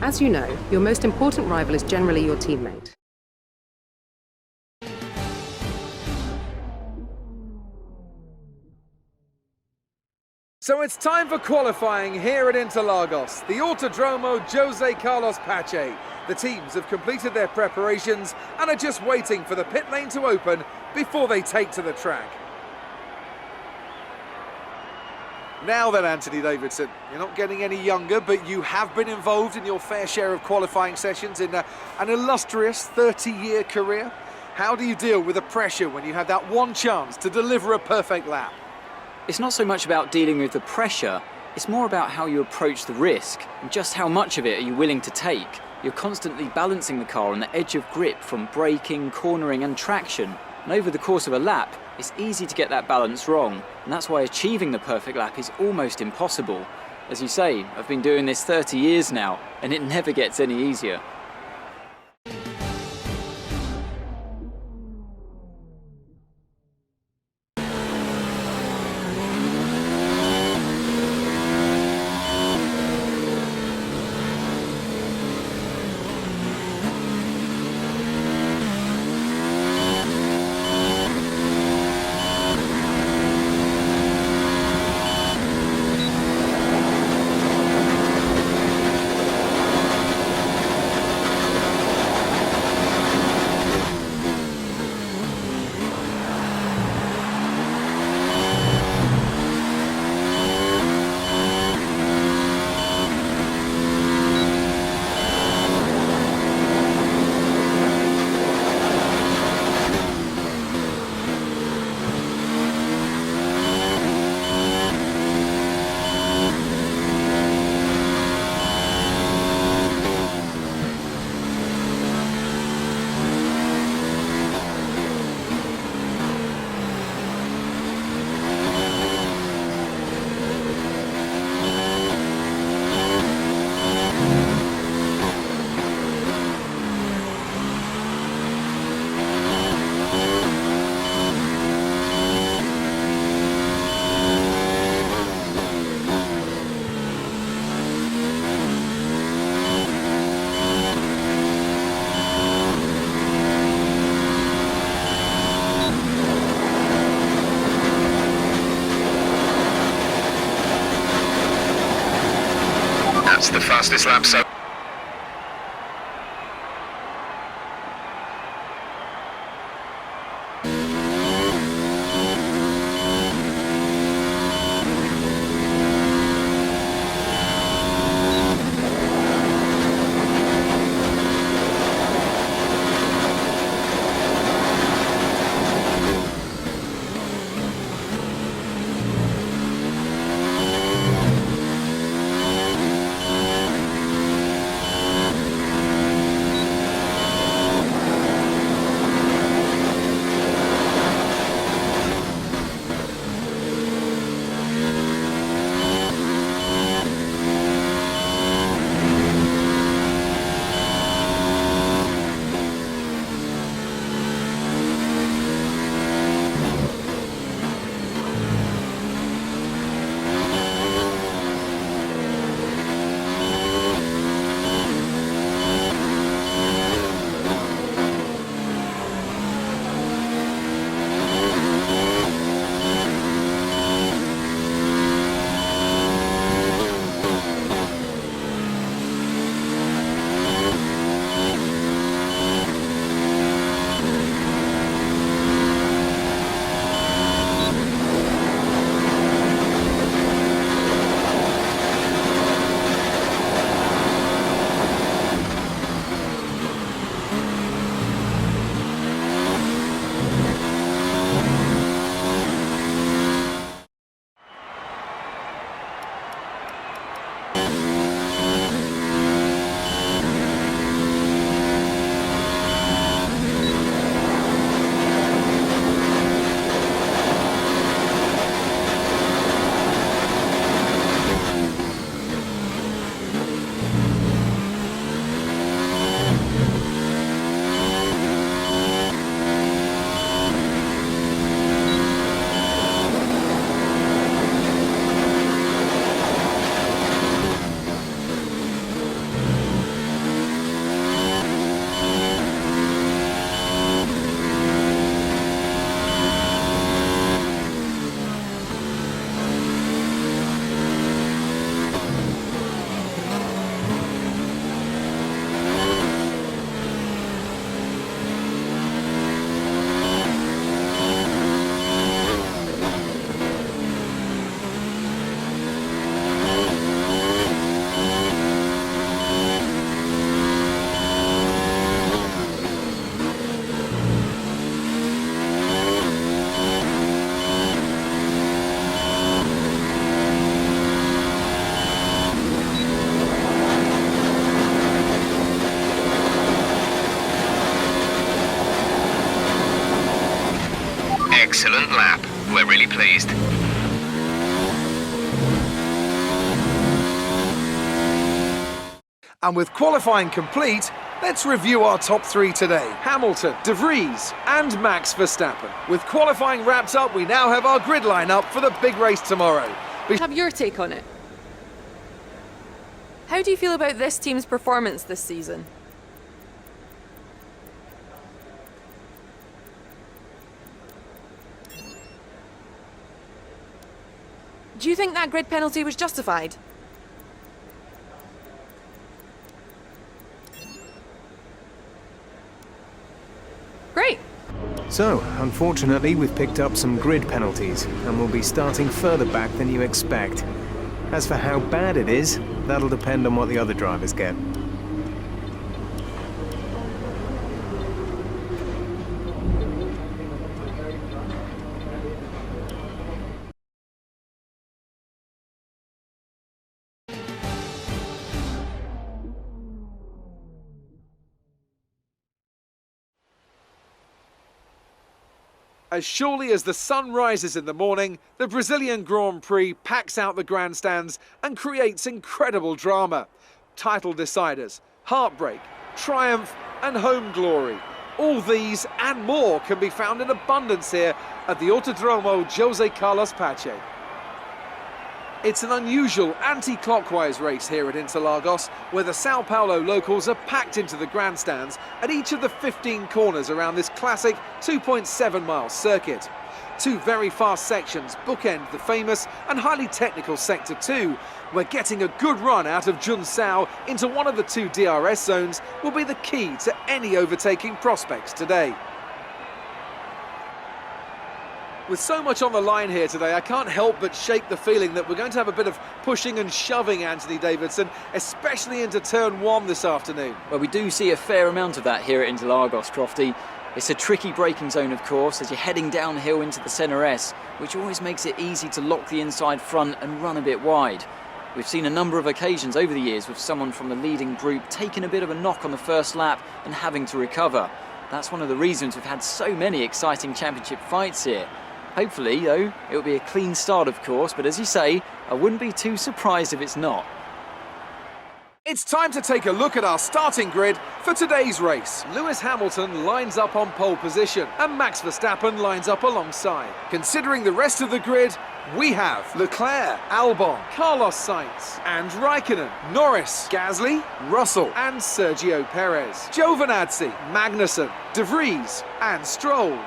As you know, your most important rival is generally your teammate. So it's time for qualifying here at Interlagos, the Autodromo Jose Carlos Pache. The teams have completed their preparations and are just waiting for the pit lane to open before they take to the track. Now then, Anthony Davidson, you're not getting any younger, but you have been involved in your fair share of qualifying sessions in an illustrious 30-year career. How do you deal with the pressure when you have that one chance to deliver a perfect lap? It's not so much about dealing with the pressure, it's more about how you approach the risk and just how much of it are you willing to take. You're constantly balancing the car on the edge of grip from braking, cornering and traction. And over the course of a lap, it's easy to get that balance wrong. And that's why achieving the perfect lap is almost impossible. As you say, I've been doing this 30 years now, and it never gets any easier. That's the fastest lap so Excellent lap. We're really pleased. And with qualifying complete, let's review our top three today. Hamilton, De Vries and Max Verstappen. With qualifying wrapped up, we now have our grid lineup for the big race tomorrow. Have your take on it. How do you feel about this team's performance this season? Do you think that grid penalty was justified? Great. So, unfortunately, we've picked up some grid penalties, and we'll be starting further back than you expect. As for how bad it is, that'll depend on what the other drivers get. As surely as the sun rises in the morning, the Brazilian Grand Prix packs out the grandstands and creates incredible drama. Title deciders, heartbreak, triumph and home glory. All these and more can be found in abundance here at the Autodromo José Carlos Pache. It's an unusual anti-clockwise race here at Interlagos, where the Sao Paulo locals are packed into the grandstands at each of the 15 corners around this classic 2.7-mile circuit. Two very fast sections bookend the famous and highly technical Sector 2, where getting a good run out of Junsao into one of the two DRS zones will be the key to any overtaking prospects today. With so much on the line here today, I can't help but shake the feeling that we're going to have a bit of pushing and shoving, Anthony Davidson, especially into turn one this afternoon. Well, we do see a fair amount of that here at Interlagos, Crofty. It's a tricky braking zone, of course, as you're heading downhill into the Centre S, which always makes it easy to lock the inside front and run a bit wide. We've seen a number of occasions over the years with someone from the leading group taking a bit of a knock on the first lap and having to recover. That's one of the reasons we've had so many exciting championship fights here. Hopefully, though, it'll be a clean start, of course, but as you say, I wouldn't be too surprised if it's not. It's time to take a look at our starting grid for today's race. Lewis Hamilton lines up on pole position and Max Verstappen lines up alongside. Considering the rest of the grid, we have Leclerc, Albon, Carlos Sainz and Raikkonen, Norris, Gasly, Russell and Sergio Perez, Giovinazzi, Magnussen, De Vries and Stroll,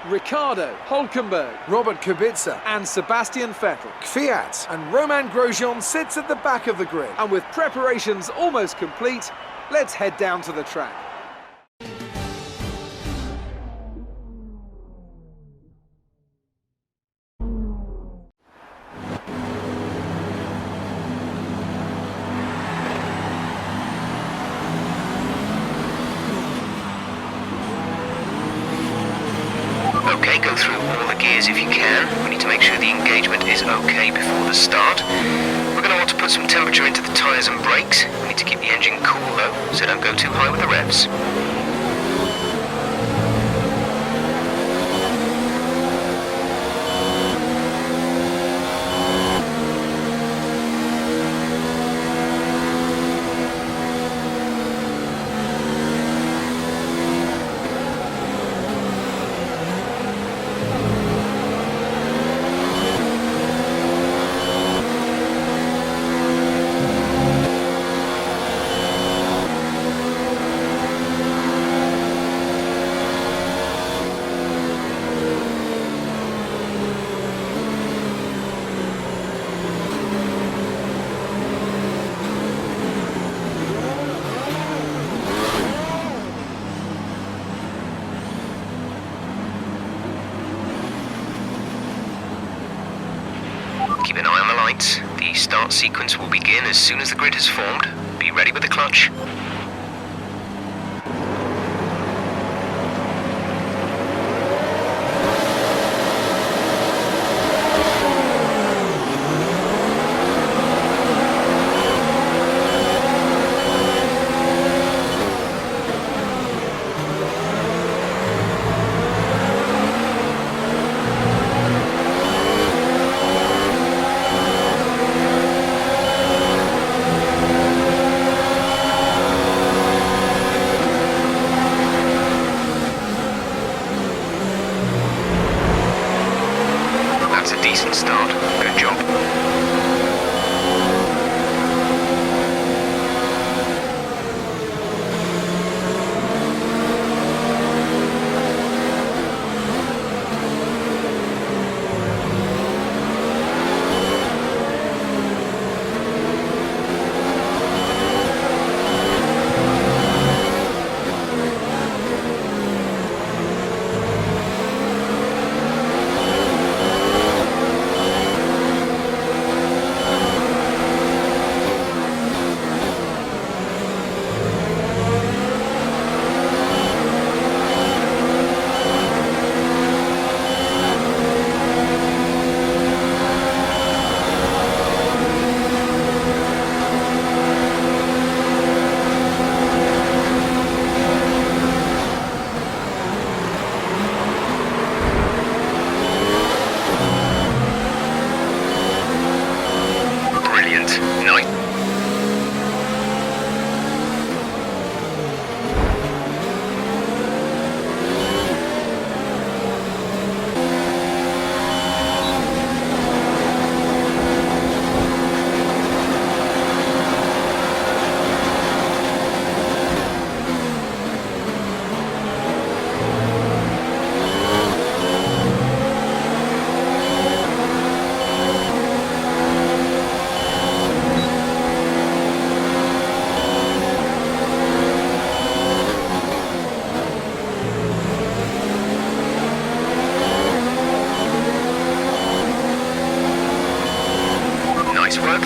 Ricciardo, Hülkenberg, Robert Kubica and Sebastian Vettel. Kvyat and Romain Grosjean sits at the back of the grid. And with preparations almost complete, let's head down to the track. Okay, go through all the gears if you can. We need to make sure the engagement is okay before the start. We're going to want to put some temperature into the tyres and brakes. We need to keep the engine cool though, so don't go too high with the revs. Keep an eye on the lights. The start sequence will begin as soon as the grid has formed. Be ready with the clutch. a decent start. Good job.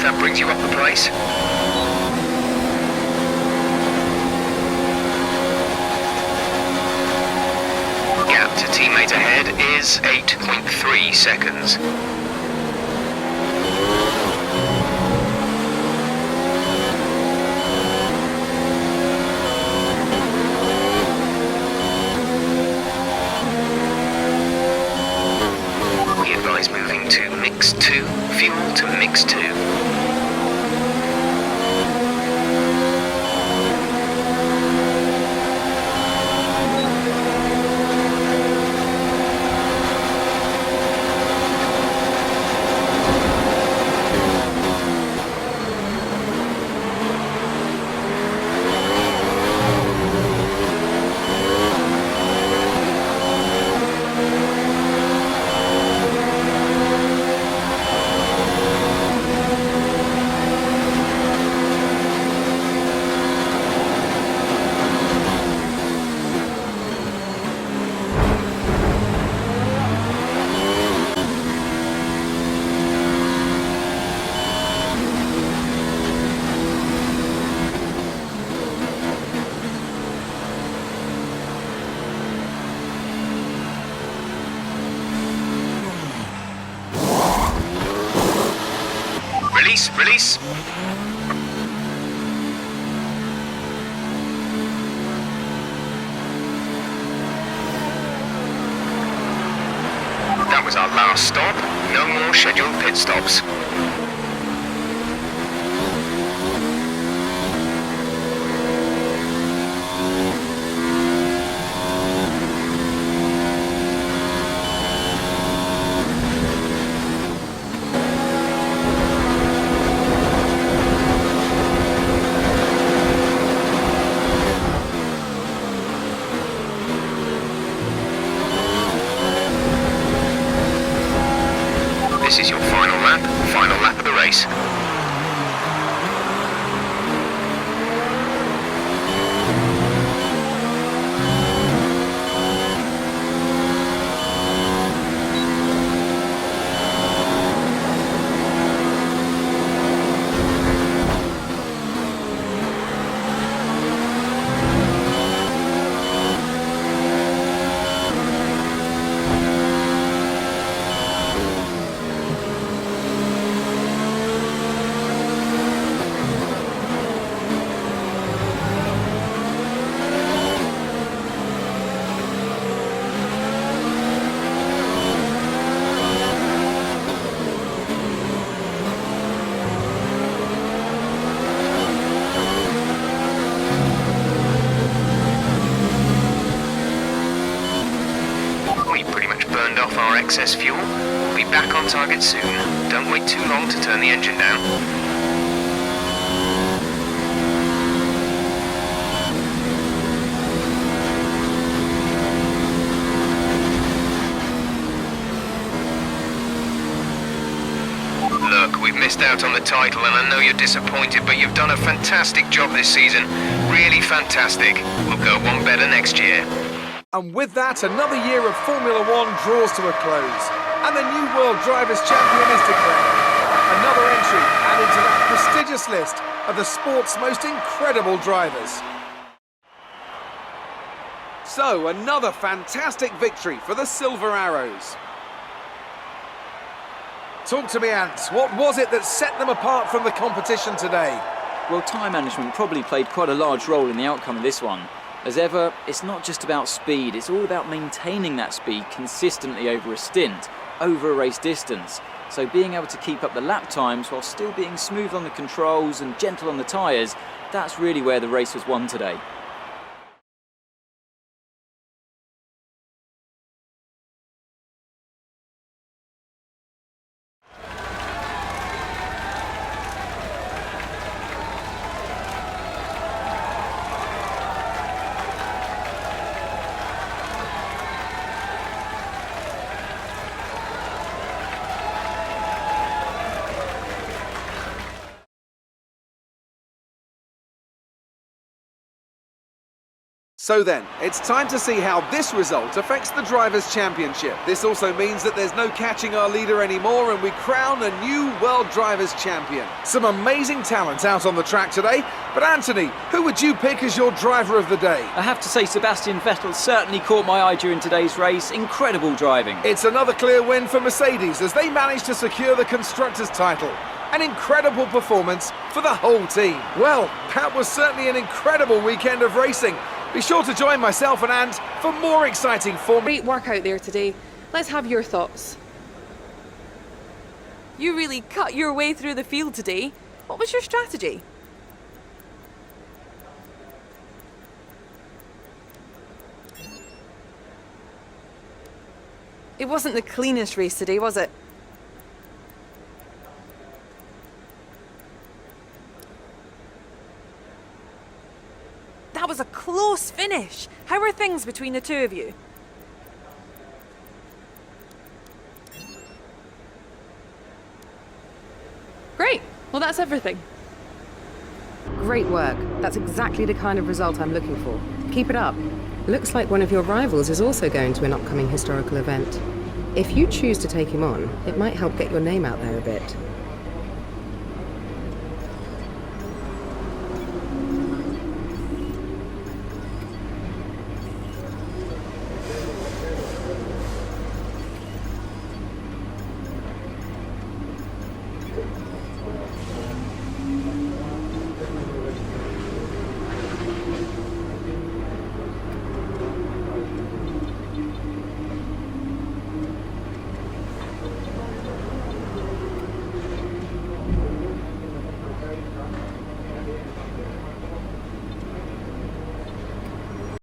That brings you up the place. Gap to teammate ahead is 8.3 seconds. We advise moving to mix 2, fuel to mix 2. Release. That was our last stop. No more scheduled pit stops. This is your final lap of the race. burned off our excess fuel. We'll be back on target soon. Don't wait too long to turn the engine down. Look, we've missed out on the title and I know you're disappointed, but you've done a fantastic job this season. Really fantastic. We'll go one better next year. And with that, another year of Formula One draws to a close. And the new World Drivers' Champion is declared. Another entry added to that prestigious list of the sport's most incredible drivers. So, another fantastic victory for the Silver Arrows. Talk to me, Ant. What was it that set them apart from the competition today? Well, time management probably played quite a large role in the outcome of this one. As ever, it's not just about speed, it's all about maintaining that speed consistently over a stint, over a race distance. So being able to keep up the lap times while still being smooth on the controls and gentle on the tyres, that's really where the race was won today. So then, it's time to see how this result affects the Drivers' Championship. This also means that there's no catching our leader anymore and we crown a new World Drivers' Champion. Some amazing talent out on the track today, but Anthony, who would you pick as your driver of the day? I have to say Sebastian Vettel certainly caught my eye during today's race. Incredible driving. It's another clear win for Mercedes as they managed to secure the Constructors' title. An incredible performance for the whole team. Well, that was certainly an incredible weekend of racing. Be sure to join myself and Ant for more exciting form. Great work out there today. Let's have your thoughts. You really cut your way through the field today. What was your strategy? It wasn't the cleanest race today, was it? That was a close finish. How are things between the two of you? Great. Well, that's everything. Great work. That's exactly the kind of result I'm looking for. Keep it up. Looks like one of your rivals is also going to an upcoming historical event. If you choose to take him on, it might help get your name out there a bit.